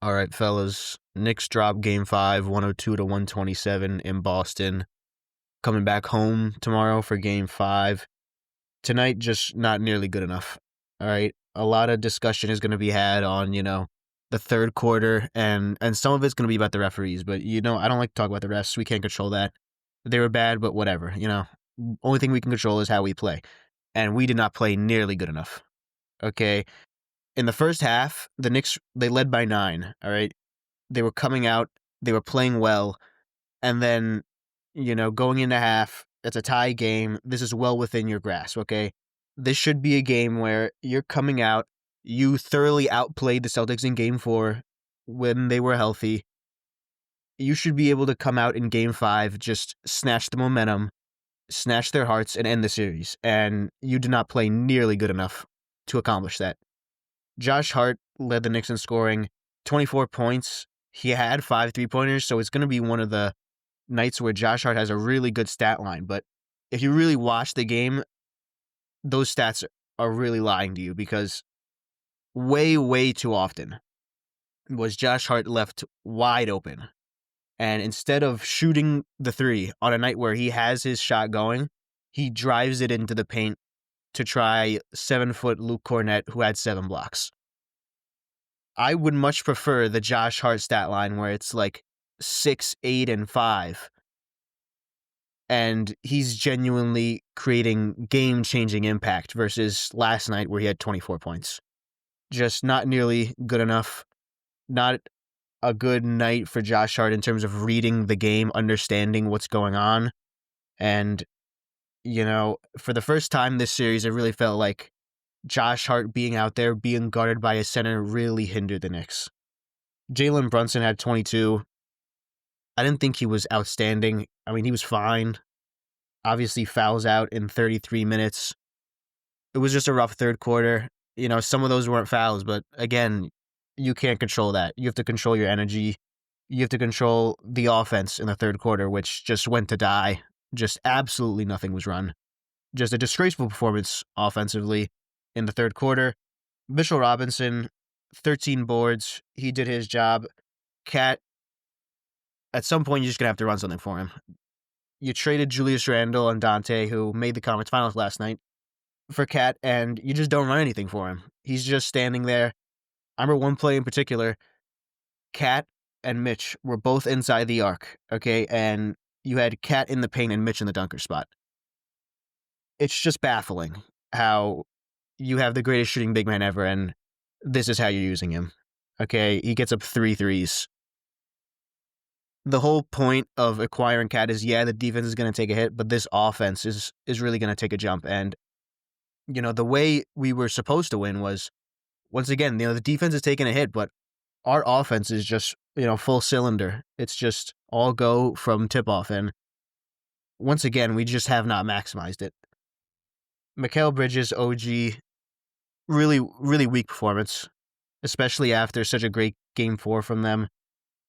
All right, fellas. Knicks drop game 5, 102 to 127 in Boston. Coming back home tomorrow for game 5. Tonight, just not nearly good enough. All right. A lot of discussion is going to be had on, the third quarter, and some of it's going to be about the referees. But, I don't like to talk about the refs. We can't control that. They were bad, but whatever. Only thing we can control is how we play. And we did not play nearly good enough. Okay. In the first half, the Knicks, they led by 9. All right. They were coming out, they were playing well, and then, going into half, it's a tie game. This is well within your grasp, okay? This should be a game where you're coming out, you thoroughly outplayed the Celtics in game 4 when they were healthy. You should be able to come out in game 5, just snatch the momentum, snatch their hearts, and end the series. And you did not play nearly good enough to accomplish that. Josh Hart led the Knicks in scoring, 24 points. He had 5 3-pointers, so it's going to be one of the nights where Josh Hart has a really good stat line. But if you really watch the game, those stats are really lying to you because way, way too often was Josh Hart left wide open. And instead of shooting the 3 on a night where he has his shot going, he drives it into the paint to try 7-foot Luke Cornett, who had 7 blocks. I would much prefer the Josh Hart stat line where it's like 6, 8, and 5. And he's genuinely creating game-changing impact versus last night where he had 24 points. Just not nearly good enough. Not a good night for Josh Hart in terms of reading the game, understanding what's going on. And, for the first time this series, it really felt like Josh Hart being out there, being guarded by a center, really hindered the Knicks. Jalen Brunson had 22. I didn't think he was outstanding. I mean, he was fine. Obviously, fouls out in 33 minutes. It was just a rough third quarter. Some of those weren't fouls, but again, you can't control that. You have to control your energy. You have to control the offense in the third quarter, which just went to die. Just absolutely nothing was run. Just a disgraceful performance offensively in the third quarter. Mitchell Robinson, 13 boards. He did his job. Cat, at some point, you're just going to have to run something for him. You traded Julius Randle and Dante, who made the conference finals last night, for Cat, and you just don't run anything for him. He's just standing there. I remember one play in particular. Cat and Mitch were both inside the arc, okay? And you had Cat in the paint and Mitch in the dunker spot. It's just baffling how you have the greatest shooting big man ever, and this is how you're using him. Okay, he gets up 3 threes. The whole point of acquiring Cat is, the defense is going to take a hit, but this offense is really going to take a jump. And, the way we were supposed to win was, once again, the defense is taking a hit, but our offense is just, full cylinder. It's just all go from tip-off. And once again, we just have not maximized it. Mikal Bridges, OG, really, really weak performance, especially after such a great game 4 from them.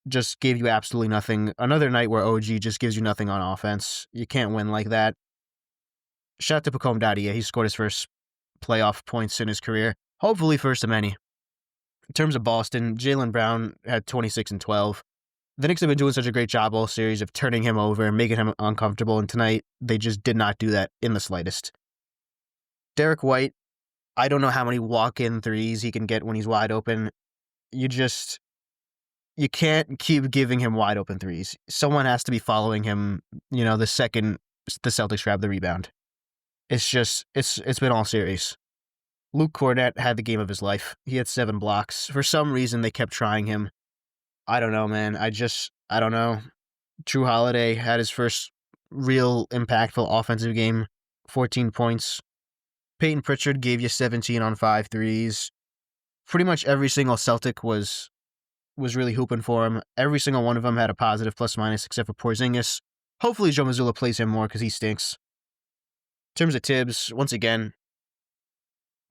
Just gave you absolutely nothing. Another night where OG just gives you nothing on offense. You can't win like that. Shout out to Pacome Dadia. He scored his first playoff points in his career. Hopefully first of many. In terms of Boston, Jaylen Brown had 26 and 12. The Knicks have been doing such a great job all series of turning him over and making him uncomfortable, and tonight they just did not do that in the slightest. Derek White, I don't know how many walk-in threes he can get when he's wide open. You can't keep giving him wide open threes. Someone has to be following him, the second the Celtics grab the rebound. It's been all series. Luke Cornett had the game of his life. He had 7 blocks. For some reason, they kept trying him. I don't know, man. I don't know. Drew Holiday had his first real impactful offensive game, 14 points. Peyton Pritchard gave you 17 on 5 threes. Pretty much every single Celtic was really hooping for him. Every single one of them had a positive plus-minus except for Porzingis. Hopefully Joe Mazzulla plays him more because he stinks. In terms of Tibbs, once again,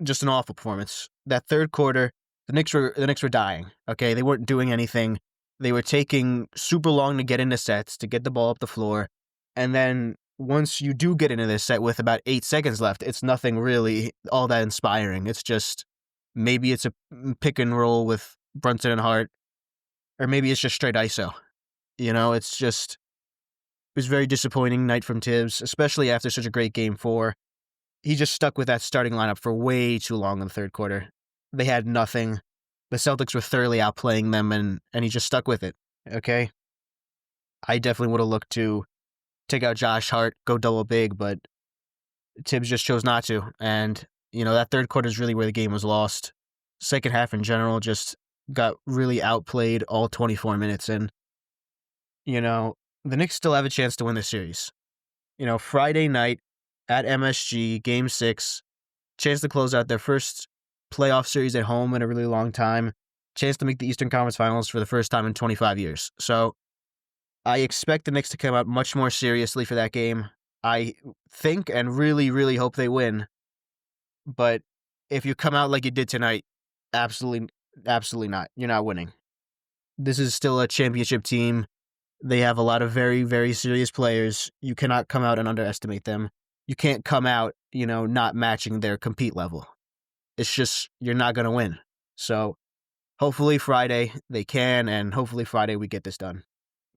just an awful performance. That third quarter, the Knicks were dying. Okay, they weren't doing anything. They were taking super long to get into sets, to get the ball up the floor. And then once you do get into this set with about 8 seconds left, it's nothing really all that inspiring. It's just, maybe it's a pick and roll with Brunson and Hart. or maybe it's just straight ISO. It was a very disappointing night from Tibbs, especially after such a great game 4. He just stuck with that starting lineup for way too long in the third quarter. They had nothing. The Celtics were thoroughly outplaying them, and he just stuck with it, okay? I definitely would have looked to take out Josh Hart, go double big, but Tibbs just chose not to. And, that third quarter is really where the game was lost. Second half in general just got really outplayed all 24 minutes. And, the Knicks still have a chance to win the series. Friday night at MSG, Game 6, chance to close out their first playoff series at home in a really long time, chance to make the Eastern Conference Finals for the first time in 25 years. So I expect the Knicks to come out much more seriously for that game. I think and really, really hope they win. But if you come out like you did tonight, absolutely not. You're not winning. This is still a championship team. They have a lot of very, very serious players. You cannot come out and underestimate them. You can't come out, not matching their compete level. It's just, you're not going to win. So hopefully Friday they can, and hopefully Friday we get this done.